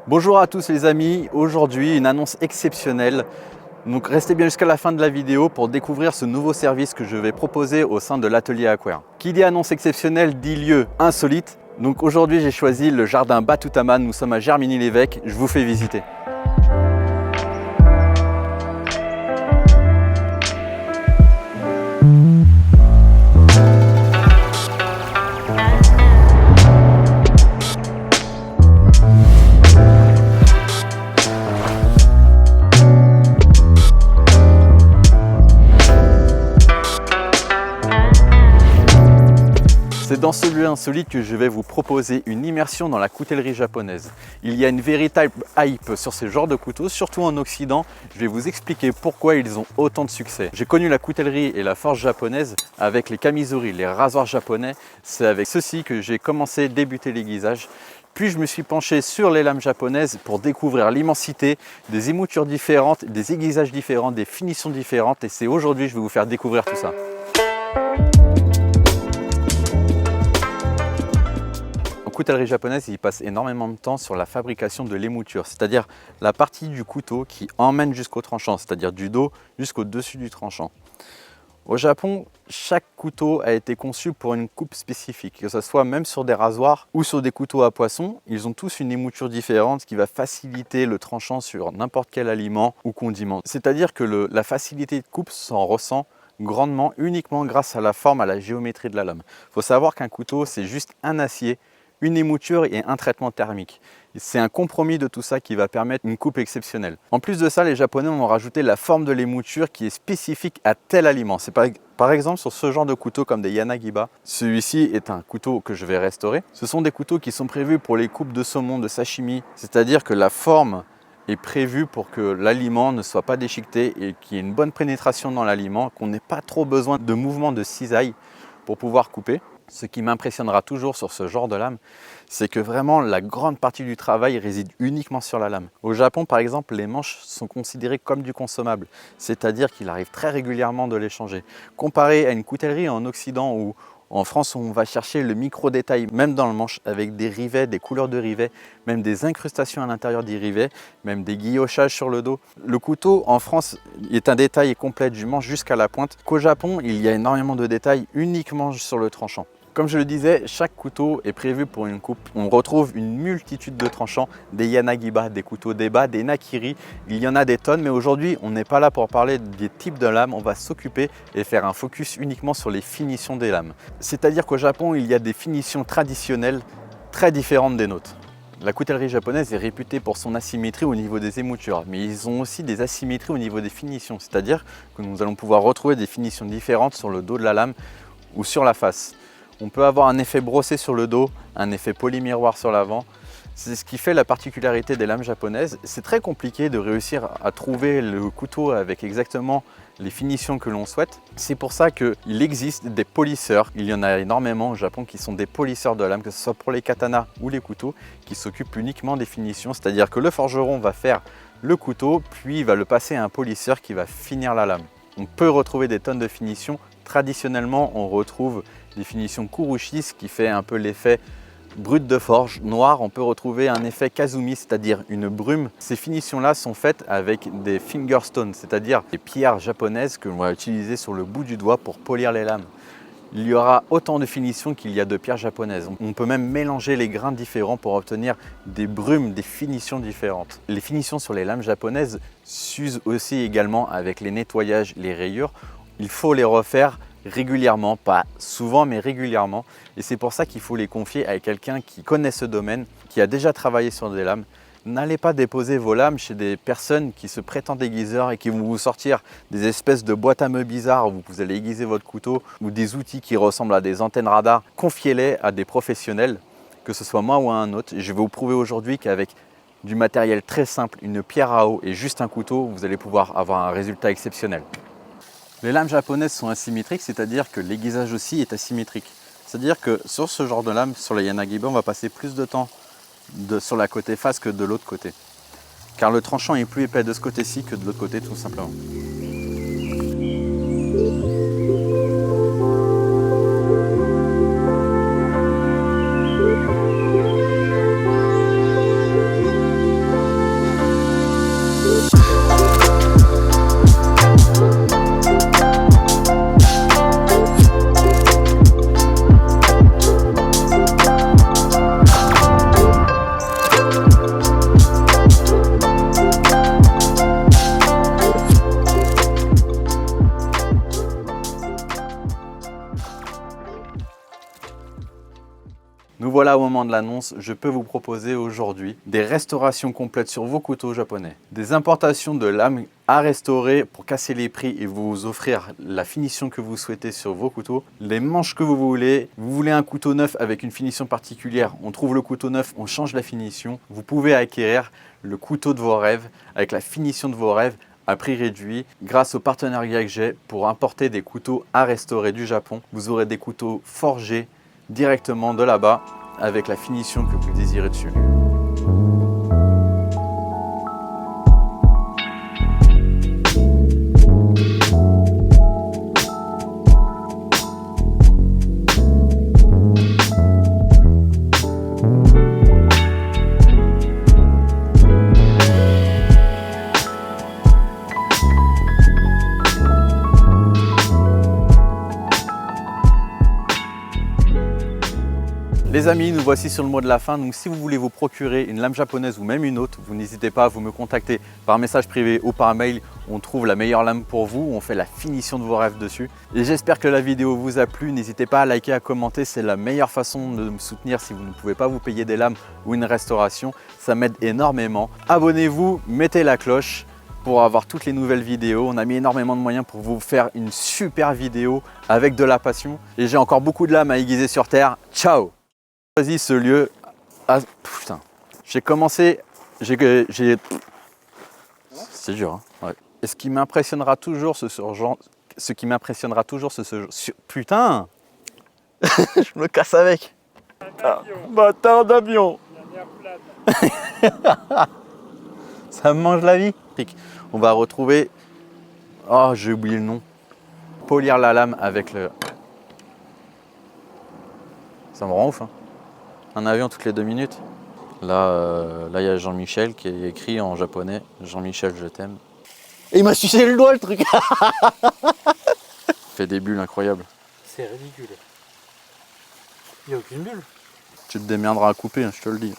Bonjour à tous les amis, aujourd'hui une annonce exceptionnelle. Donc restez bien jusqu'à la fin de la vidéo pour découvrir ce nouveau service que je vais proposer au sein de l'atelier Aquaire. Qui dit annonce exceptionnelle dit lieu insolite. Donc aujourd'hui j'ai choisi le jardin Batoutaman, nous sommes à Germigny-l'Évêque, je vous fais visiter. C'est dans ce lieu insolite que je vais vous proposer une immersion dans la coutellerie japonaise. Il y a une véritable hype sur ce genre de couteaux, surtout en Occident. Je vais vous expliquer pourquoi ils ont autant de succès. J'ai connu la coutellerie et la forge japonaise avec les kamisori, les rasoirs japonais. C'est avec ceci que j'ai commencé à débuter l'aiguisage. Puis je me suis penché sur les lames japonaises pour découvrir l'immensité des émoutures différentes, des aiguisages différents, des finitions différentes. Et c'est aujourd'hui que je vais vous faire découvrir tout ça. En coutellerie japonaise, il passe énormément de temps sur la fabrication de l'émouture, c'est-à-dire la partie du couteau qui emmène jusqu'au tranchant, c'est-à-dire du dos jusqu'au dessus du tranchant. Au Japon, chaque couteau a été conçu pour une coupe spécifique, que ce soit même sur des rasoirs ou sur des couteaux à poisson, ils ont tous une émouture différente, ce qui va faciliter le tranchant sur n'importe quel aliment ou condiment. C'est-à-dire que la facilité de coupe s'en ressent grandement uniquement grâce à la forme, à la géométrie de la lame. Il faut savoir qu'un couteau, c'est juste un acier, une émouture et un traitement thermique. C'est un compromis de tout ça qui va permettre une coupe exceptionnelle. En plus de ça, les Japonais ont rajouté la forme de l'émouture qui est spécifique à tel aliment. C'est par exemple sur ce genre de couteau comme des Yanagiba. Celui-ci est un couteau que je vais restaurer. Ce sont des couteaux qui sont prévus pour les coupes de saumon, de sashimi. C'est-à-dire que la forme est prévue pour que l'aliment ne soit pas déchiqueté et qu'il y ait une bonne pénétration dans l'aliment, qu'on n'ait pas trop besoin de mouvements de cisaille pour pouvoir couper. Ce qui m'impressionnera toujours sur ce genre de lame, c'est que vraiment la grande partie du travail réside uniquement sur la lame. Au Japon, par exemple, les manches sont considérées comme du consommable, c'est-à-dire qu'il arrive très régulièrement de les changer. Comparé à une coutellerie en Occident où en France, on va chercher le micro-détail, même dans le manche, avec des rivets, des couleurs de rivets, même des incrustations à l'intérieur des rivets, même des guillochages sur le dos. Le couteau, en France, est un détail complet du manche jusqu'à la pointe, qu'au Japon, il y a énormément de détails uniquement sur le tranchant. Comme je le disais, chaque couteau est prévu pour une coupe. On retrouve une multitude de tranchants, des Yanagiba, des couteaux d'Eba, des Nakiri. Il y en a des tonnes, mais aujourd'hui, on n'est pas là pour parler des types de lames. On va s'occuper et faire un focus uniquement sur les finitions des lames. C'est-à-dire qu'au Japon, il y a des finitions traditionnelles très différentes des nôtres. La coutellerie japonaise est réputée pour son asymétrie au niveau des émoutures, mais ils ont aussi des asymétries au niveau des finitions. C'est-à-dire que nous allons pouvoir retrouver des finitions différentes sur le dos de la lame ou sur la face. On peut avoir un effet brossé sur le dos, un effet polymiroir sur l'avant. C'est ce qui fait la particularité des lames japonaises. C'est très compliqué de réussir à trouver le couteau avec exactement les finitions que l'on souhaite. C'est pour ça qu'il existe des polisseurs. Il y en a énormément au Japon qui sont des polisseurs de lames, que ce soit pour les katanas ou les couteaux, qui s'occupent uniquement des finitions. C'est-à-dire que le forgeron va faire le couteau, puis il va le passer à un polisseur qui va finir la lame. On peut retrouver des tonnes de finitions. Traditionnellement, on retrouve des finitions kurushi, ce qui fait un peu l'effet brut de forge. Noir, on peut retrouver un effet kazumi, c'est-à-dire une brume. Ces finitions-là sont faites avec des fingerstones, c'est-à-dire des pierres japonaises que l'on va utiliser sur le bout du doigt pour polir les lames. Il y aura autant de finitions qu'il y a de pierres japonaises. On peut même mélanger les grains différents pour obtenir des brumes, des finitions différentes. Les finitions sur les lames japonaises s'usent aussi également avec les nettoyages, les rayures. Il faut les refaire régulièrement, pas souvent mais régulièrement, et c'est pour ça qu'il faut les confier à quelqu'un qui connaît ce domaine, qui a déjà travaillé sur des lames. N'allez pas déposer vos lames chez des personnes qui se prétendent aiguiseurs et qui vont vous sortir des espèces de boîtes à meux bizarres où vous allez aiguiser votre couteau ou des outils qui ressemblent à des antennes radar. Confiez-les à des professionnels, que ce soit moi ou un autre. Je vais vous prouver aujourd'hui qu'avec du matériel très simple, une pierre à eau et juste un couteau, vous allez pouvoir avoir un résultat exceptionnel. Les lames japonaises sont asymétriques, c'est-à-dire que l'aiguisage aussi est asymétrique. C'est-à-dire que sur ce genre de lame, sur les Yanagiba, on va passer plus de temps sur la côté face que de l'autre côté. Car le tranchant est plus épais de ce côté-ci que de l'autre côté, tout simplement. Nous voilà au moment de l'annonce, je peux vous proposer aujourd'hui des restaurations complètes sur vos couteaux japonais, des importations de lames à restaurer pour casser les prix et vous offrir la finition que vous souhaitez sur vos couteaux, les manches que vous voulez un couteau neuf avec une finition particulière, on trouve le couteau neuf, on change la finition, vous pouvez acquérir le couteau de vos rêves avec la finition de vos rêves à prix réduit grâce au partenariat que j'ai pour importer des couteaux à restaurer du Japon. Vous aurez des couteaux forgés directement de là-bas avec la finition que vous désirez dessus. Les amis, nous voici sur le mot de la fin. Donc si vous voulez vous procurer une lame japonaise ou même une autre, vous n'hésitez pas à vous me contacter par message privé ou par mail. On trouve la meilleure lame pour vous, on fait la finition de vos rêves dessus. Et j'espère que la vidéo vous a plu. N'hésitez pas à liker, à commenter. C'est la meilleure façon de me soutenir si vous ne pouvez pas vous payer des lames ou une restauration. Ça m'aide énormément. Abonnez-vous, mettez la cloche pour avoir toutes les nouvelles vidéos. On a mis énormément de moyens pour vous faire une super vidéo avec de la passion. Et j'ai encore beaucoup de lames à aiguiser sur terre. Ciao! J'ai choisi ce lieu. Ah, putain. J'ai commencé. C'est dur, hein, ouais. Et ce qui m'impressionnera toujours, putain. Je me casse avec. Bâtard d'avion. Ça me mange la vie. On va retrouver. Oh, j'ai oublié le nom. Polir la lame avec le. Ça me rend ouf, hein. Un avion toutes les 2 minutes. Là, il y a Jean-Michel qui est écrit en japonais. Jean-Michel, je t'aime. Et il m'a sucé le doigt, le truc. Il fait des bulles incroyables. C'est ridicule. Il n'y a aucune bulle. Tu te démerderas à couper, hein, je te le dis.